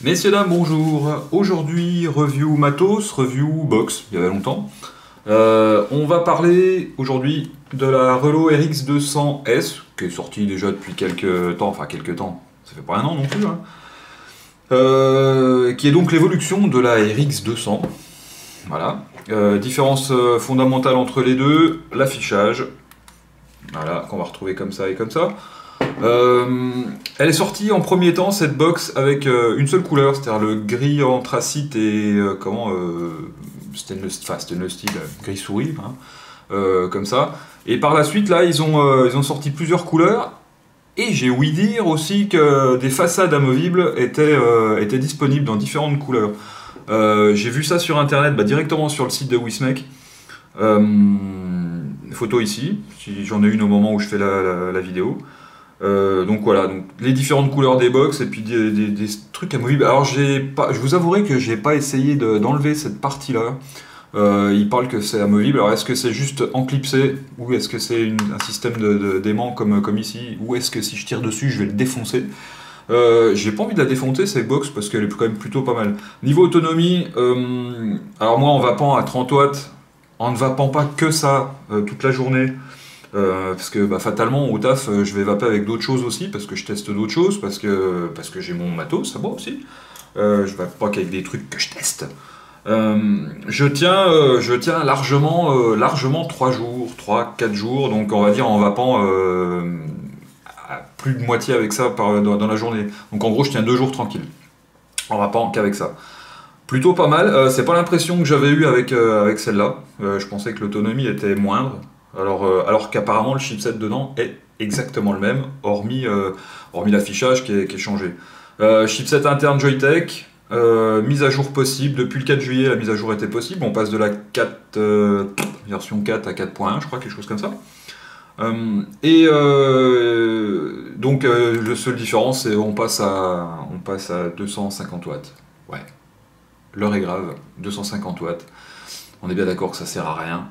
Messieurs, dames, bonjour. Aujourd'hui, review matos, review box, il y avait longtemps. On va parler aujourd'hui de la Relo RX200S, qui est sortie déjà depuis quelques temps, ça fait pas un an non plus, hein. Qui est donc l'évolution de la RX200. Voilà. Différence fondamentale entre les deux, l'affichage. Voilà, qu'on va retrouver comme ça et comme ça. Elle est sortie en premier temps, cette box, avec une seule couleur, c'est-à-dire le gris anthracite et stainless steel, gris souris, hein, comme ça. Et par la suite, là, ils ont sorti plusieurs couleurs. Et j'ai ouï dire aussi que des façades amovibles étaient disponibles dans différentes couleurs. J'ai vu ça sur internet, directement sur le site de Wismec. Photo ici, si j'en ai une au moment où je fais la vidéo. Donc voilà, donc les différentes couleurs des box et puis des trucs amovibles. Alors je vous avouerai que j'ai pas essayé d'enlever cette partie-là. Il parle que c'est amovible. Alors est-ce que c'est juste enclipsé ou est-ce que c'est un système d'aimant comme ici, ou est-ce que si je tire dessus je vais le défoncer? J'ai pas envie de la défoncer cette box parce qu'elle est quand même plutôt pas mal. Niveau autonomie, alors moi en vapant à 30 watts, en ne vapant pas que ça toute la journée. Parce que fatalement au taf je vais vaper avec d'autres choses aussi parce que je teste d'autres choses, parce que j'ai mon matos à moi aussi, je vape pas qu'avec des trucs que je teste. Je tiens largement 3-4 jours, donc on va dire en vapant à plus de moitié avec ça dans la journée, donc en gros je tiens 2 jours tranquille en vapant qu'avec ça. Plutôt pas mal, c'est pas l'impression que j'avais eu avec celle-là, je pensais que l'autonomie était moindre. Alors qu'apparemment le chipset dedans est exactement le même, hormis l'affichage qui est changé. Chipset interne Joyetech, mise à jour possible, depuis le 4 juillet la mise à jour était possible, on passe de la version 4 à 4.1 je crois, quelque chose comme ça. Donc la seule différence c'est on passe à 250 watts. Ouais, l'heure est grave, 250 watts. On est bien d'accord que ça sert à rien.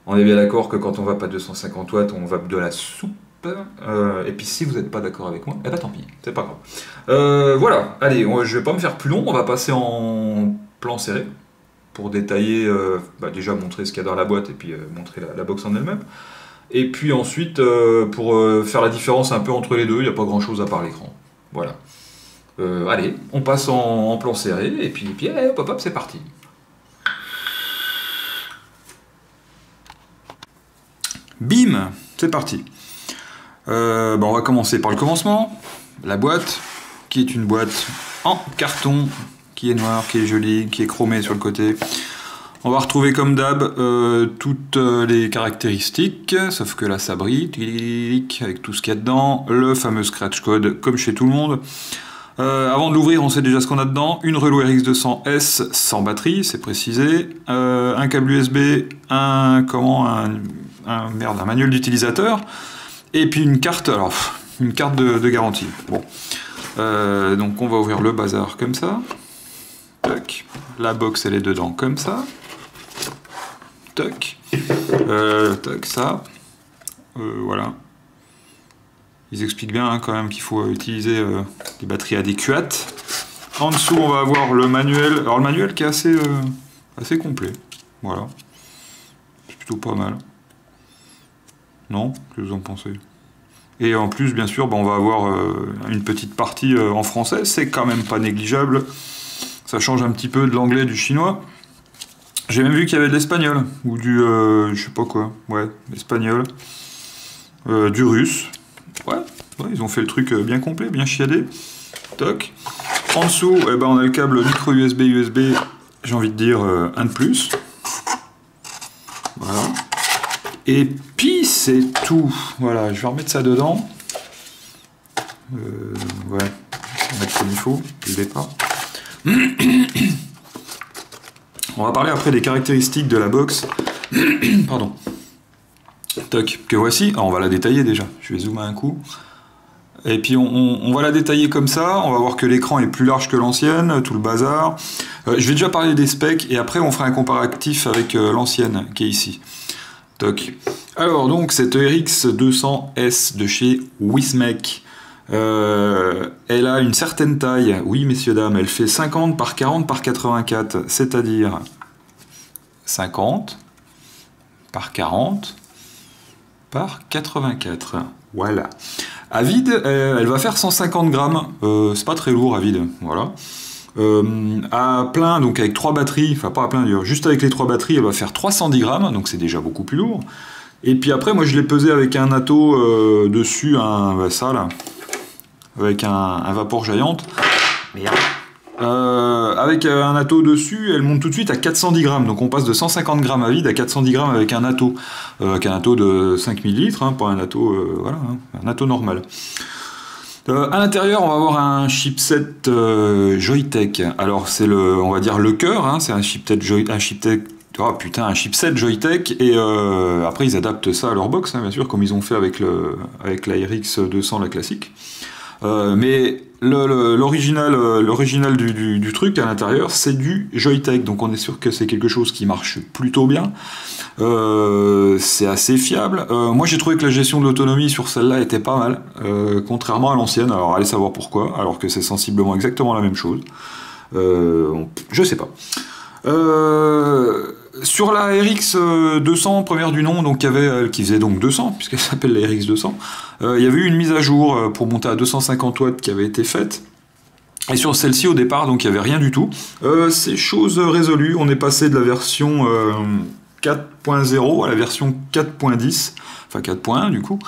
On est bien d'accord que quand on vape à 250 watts, on vape de la soupe. Et puis si vous n'êtes pas d'accord avec moi, eh ben tant pis, c'est pas grave. Voilà, allez, je vais pas me faire plus long, on va passer en plan serré pour détailler, déjà montrer ce qu'il y a dans la boîte et puis montrer la box en elle-même. Et puis ensuite, pour faire la différence un peu entre les deux, il n'y a pas grand chose à part l'écran. Voilà. Allez, on passe en plan serré et puis hop, c'est parti. Bim, c'est parti. On va commencer par le commencement. La boîte, qui est une boîte en carton, qui est noire, qui est jolie, qui est chromée sur le côté. On va retrouver comme d'hab toutes les caractéristiques, sauf que là ça brille, avec tout ce qu'il y a dedans. Le fameux scratch code, comme chez tout le monde. Avant de l'ouvrir, on sait déjà ce qu'on a dedans. Une Relo RX200S sans batterie, c'est précisé. Un câble USB, un manuel d'utilisateur. Et puis une carte, de garantie. Bon. Donc on va ouvrir le bazar comme ça. Tac. La box elle est dedans comme ça. Tac. Tac, ça. Voilà. Ils expliquent bien quand même qu'il faut utiliser des batteries adéquates. En dessous, on va avoir le manuel. Alors le manuel qui est assez complet. Voilà. C'est plutôt pas mal. Non? Que vous en pensez? Et en plus, bien sûr, on va avoir une petite partie en français. C'est quand même pas négligeable. Ça change un petit peu de l'anglais, du chinois. J'ai même vu qu'il y avait de l'espagnol. Ou du... je sais pas quoi. Ouais, l'espagnol. Du russe. Ouais, ils ont fait le truc bien complet, bien chiadé. Toc. En dessous, on a le câble micro USB, j'ai envie de dire un de plus. Voilà. Et puis c'est tout. Voilà, je vais remettre ça dedans. Ouais, on va mettre comme il faut, dès le départ. On va parler après des caractéristiques de la box. Pardon. Toc, que voici. Alors on va la détailler déjà. Je vais zoomer un coup. Et puis on va la détailler comme ça. On va voir que l'écran est plus large que l'ancienne, tout le bazar. Je vais déjà parler des specs et après on fera un comparatif avec l'ancienne qui est ici. Toc. Alors donc cette RX200S de chez Wismec. Elle a une certaine taille, oui messieurs dames, elle fait 50 par 40 par 84, c'est-à-dire 50 par 40 par 84. Voilà. À vide, elle va faire 150 grammes. C'est pas très lourd à vide. Voilà. À plein, donc avec 3 batteries, enfin pas à plein d'ailleurs, juste avec les 3 batteries, elle va faire 310 grammes, donc c'est déjà beaucoup plus lourd. Et puis après, moi je l'ai pesé avec un atto dessus, ça là, avec un Vapor Giant. Merde. Avec un atto dessus, elle monte tout de suite à 410 grammes. Donc on passe de 150 grammes à vide à 410 grammes avec un atto. Avec un atto de 5 millilitres, hein, pas un atto, voilà, hein, un atto normal. À l'intérieur, on va avoir un chipset Joyetech. Alors c'est on va dire le cœur, hein, c'est un chipset Joyetech. Oh putain, un chipset Joyetech, et après ils adaptent ça à leur box, hein, bien sûr, comme ils ont fait avec la RX 200, la classique. Mais l'original du truc à l'intérieur, c'est du Joyetech, donc on est sûr que c'est quelque chose qui marche plutôt bien. C'est assez fiable. Moi j'ai trouvé que la gestion de l'autonomie sur celle-là était pas mal, contrairement à l'ancienne. Alors allez savoir pourquoi, alors que c'est sensiblement exactement la même chose. Je sais pas. Sur la RX 200, première du nom, donc qui faisait donc 200, puisqu'elle s'appelle la RX 200, il y avait eu une mise à jour pour monter à 250 watts qui avait été faite. Et sur celle-ci, au départ, donc il n'y avait rien du tout. C'est chose résolue, on est passé de la version 4.0 à la version 4.10, enfin 4.1 du coup.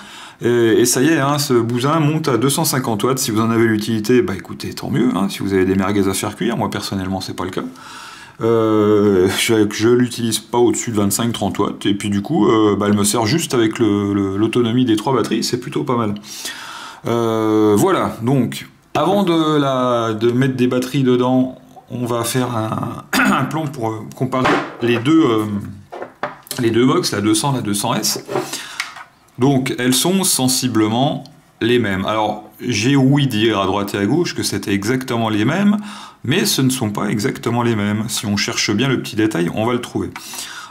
Et ça y est, hein, ce bousin monte à 250 watts. Si vous en avez l'utilité, bah écoutez, tant mieux. Hein, si vous avez des merguez à faire cuire, moi personnellement, c'est pas le cas. Je l'utilise pas au-dessus de 25-30 watts, et puis du coup elle me sert juste avec l'autonomie des 3 batteries, c'est plutôt pas mal. Voilà, donc avant de mettre des batteries dedans, on va faire un plan pour comparer les deux box, la 200 et la 200S. Donc elles sont sensiblement les mêmes. Alors j'ai ouï dire à droite et à gauche que c'était exactement les mêmes, mais ce ne sont pas exactement les mêmes. Si on cherche bien le petit détail, on va le trouver.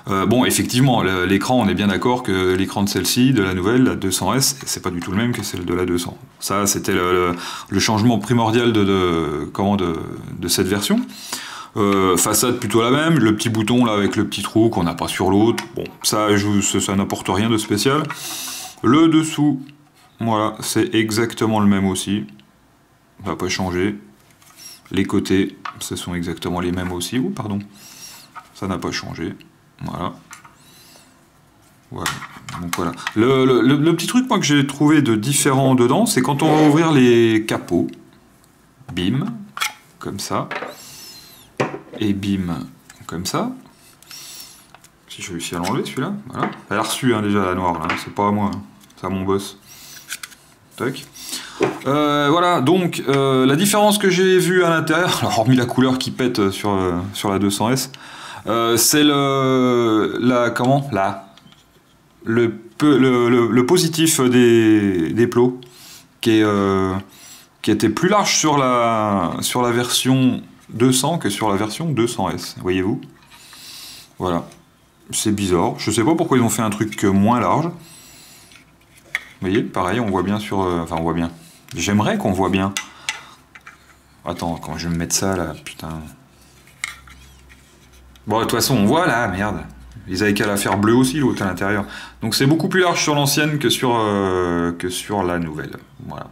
Bon, effectivement, l'écran, on est bien d'accord que l'écran de celle-ci, de la nouvelle, la 200S, c'est pas du tout le même que celle de la 200. Ça, c'était le changement primordial de cette version. Façade plutôt la même, le petit bouton là avec le petit trou qu'on n'a pas sur l'autre. Bon, ça n'apporte rien de spécial. Le dessous, voilà, c'est exactement le même aussi. Ça n'a pas changé. Les côtés, ce sont exactement les mêmes aussi. Oh, pardon. Ça n'a pas changé. Voilà. Voilà. Donc voilà. Le petit truc moi que j'ai trouvé de différent dedans, c'est quand on va ouvrir les capots. Bim. Comme ça. Et bim. Comme ça. Si je réussis à l'enlever celui-là. Voilà. Elle a reçu hein, déjà la noire là. C'est pas à moi. Hein. C'est à mon boss. Tac. Voilà, donc la différence que j'ai vue à l'intérieur, hormis la couleur qui pète sur la 200S, c'est le positif des plots qui était plus large sur la version 200 que sur la version 200S, voyez-vous. Voilà, c'est bizarre, je sais pas pourquoi ils ont fait un truc moins large. Vous voyez, pareil, on voit bien sur... Enfin, on voit bien. J'aimerais qu'on voit bien. Attends, quand je vais me mettre ça, là, putain... Bon, de toute façon, on voit, là, merde. Ils avaient qu'à la faire bleue aussi, l'autre, à l'intérieur. Donc, c'est beaucoup plus large sur l'ancienne que sur la nouvelle. Voilà.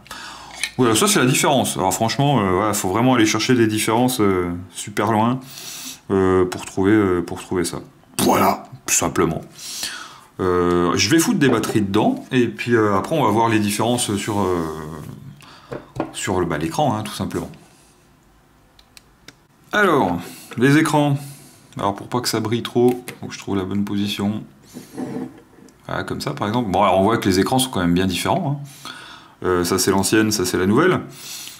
Voilà, ça, c'est la différence. Alors, franchement, il faut vraiment aller chercher des différences super loin pour trouver ça. Voilà, tout simplement. Je vais foutre des batteries dedans et puis après on va voir les différences sur l'écran, hein, tout simplement. Alors, les écrans. Alors pour pas que ça brille trop, faut que je trouve la bonne position. Voilà, comme ça par exemple. Bon, alors on voit que les écrans sont quand même bien différents. Hein. Ça c'est l'ancienne, ça c'est la nouvelle.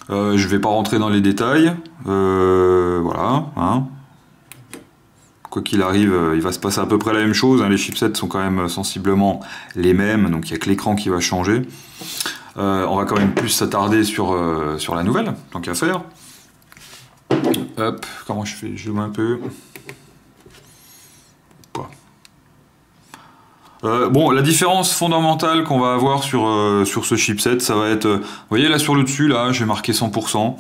Je vais pas rentrer dans les détails. Voilà. Hein. Quoi qu'il arrive, il va se passer à peu près la même chose. Hein. Les chipsets sont quand même sensiblement les mêmes, donc il n'y a que l'écran qui va changer. On va quand même plus s'attarder sur la nouvelle, tant qu'à faire. Hop, comment je fais? Je zoome un peu. Bon, la différence fondamentale qu'on va avoir sur ce chipset, ça va être, vous voyez là sur le dessus, là, j'ai marqué 100%.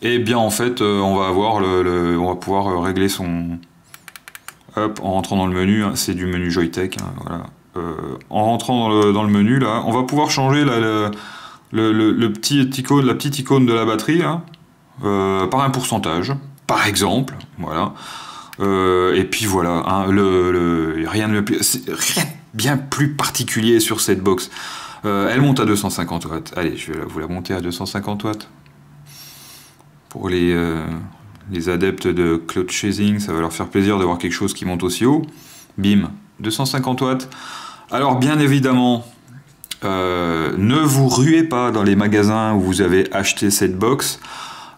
Et bien en fait, on va avoir on va pouvoir régler son, hop, en rentrant dans le menu, hein, c'est du menu Joytech, hein, voilà. En rentrant dans le menu là, on va pouvoir changer là, le petit icône, la petite icône de la batterie là, par un pourcentage, par exemple, voilà. Et puis voilà, hein, rien de bien plus particulier sur cette box. Elle monte à 250 watts. Allez, je vais vous la monter à 250 watts. Pour les adeptes de cloud chasing, ça va leur faire plaisir d'avoir quelque chose qui monte aussi haut. Bim, 250 watts. Alors bien évidemment, ne vous ruez pas dans les magasins où vous avez acheté cette box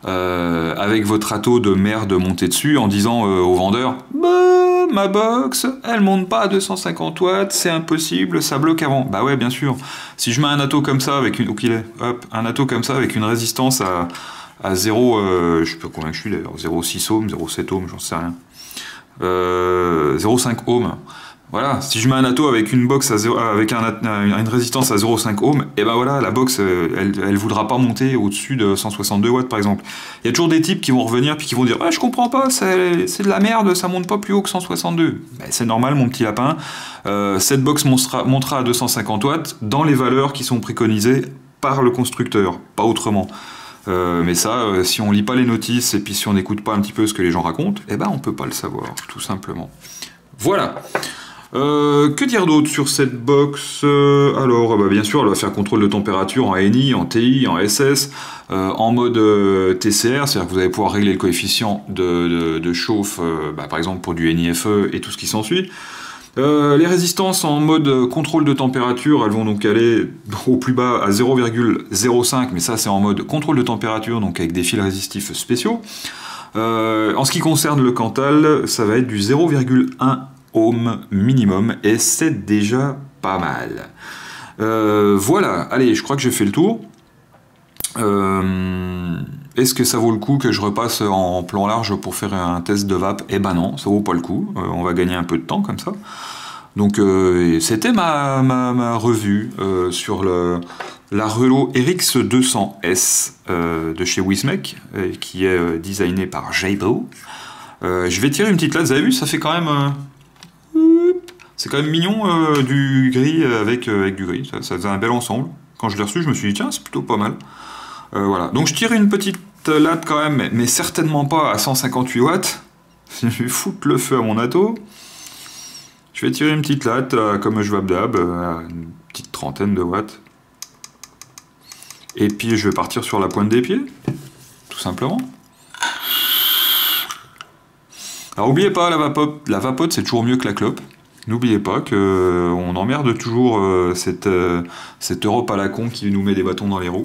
avec votre râteau de merde monté dessus en disant au vendeur bah, ma box elle monte pas à 250 watts, c'est impossible, ça bloque avant. Bah ouais, bien sûr. Si je mets un atto comme ça avec un atto comme ça avec une résistance à 0, je sais pas combien je suis d'ailleurs, 0,6 ohms, 0,7 ohms, j'en sais rien. 0,5 ohms. Voilà, si je mets un atto avec une box avec une résistance à 0,5 ohms, et ben voilà, la box, elle voudra pas monter au-dessus de 162 watts par exemple. Il y a toujours des types qui vont revenir puis qui vont dire ah, je comprends pas, c'est de la merde, ça monte pas plus haut que 162. Ben, c'est normal mon petit lapin. Cette box montera à 250 watts dans les valeurs qui sont préconisées par le constructeur, pas autrement. Mais ça, si on lit pas les notices et puis si on n'écoute pas un petit peu ce que les gens racontent, eh ben on peut pas le savoir, tout simplement. Voilà. Que dire d'autre sur cette box? Alors, bah, bien sûr, elle va faire contrôle de température en NI, en TI, en SS, en mode TCR, c'est-à-dire que vous allez pouvoir régler le coefficient de chauffe, bah, par exemple pour du NIFE et tout ce qui s'ensuit. Les résistances en mode contrôle de température, elles vont donc aller au plus bas à 0,05, mais ça c'est en mode contrôle de température, donc avec des fils résistifs spéciaux. En ce qui concerne le Cantal, ça va être du 0,1 ohm minimum, et c'est déjà pas mal. Voilà, allez, je crois que j'ai fait le tour. Est-ce que ça vaut le coup que je repasse en plan large pour faire un test de vape? Eh ben non, ça vaut pas le coup. On va gagner un peu de temps comme ça. Donc c'était ma revue sur la Relo RX 200S de chez Wismec, qui est designé par Jaybo. Je vais tirer une petite latte, vous avez vu, ça fait quand même... c'est quand même mignon du gris avec du gris, ça faisait un bel ensemble. Quand je l'ai reçu, je me suis dit tiens, c'est plutôt pas mal. Voilà, donc je tire une petite latte quand même, mais certainement pas à 158 watts. Je vais foutre le feu à mon atto. Je vais tirer une petite latte comme je vabdab, à une petite trentaine de watts. Et puis je vais partir sur la pointe des pieds, tout simplement. Alors n'oubliez pas, la vapote c'est toujours mieux que la clope. N'oubliez pas qu'on emmerde toujours cette Europe à la con qui nous met des bâtons dans les roues.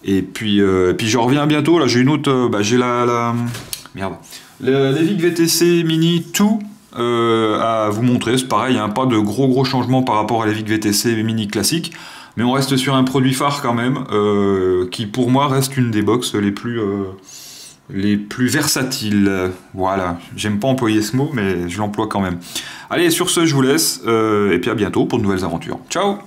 Et puis je reviens bientôt, là j'ai une autre, j'ai merde, l'Evic VTC Mini 2 à vous montrer. C'est pareil, hein, pas de gros changements par rapport à l'Evic VTC Mini classique, mais on reste sur un produit phare quand même, qui pour moi reste une des box les plus versatiles. Voilà, j'aime pas employer ce mot, mais je l'emploie quand même. Allez, sur ce, je vous laisse, et puis à bientôt pour de nouvelles aventures. Ciao!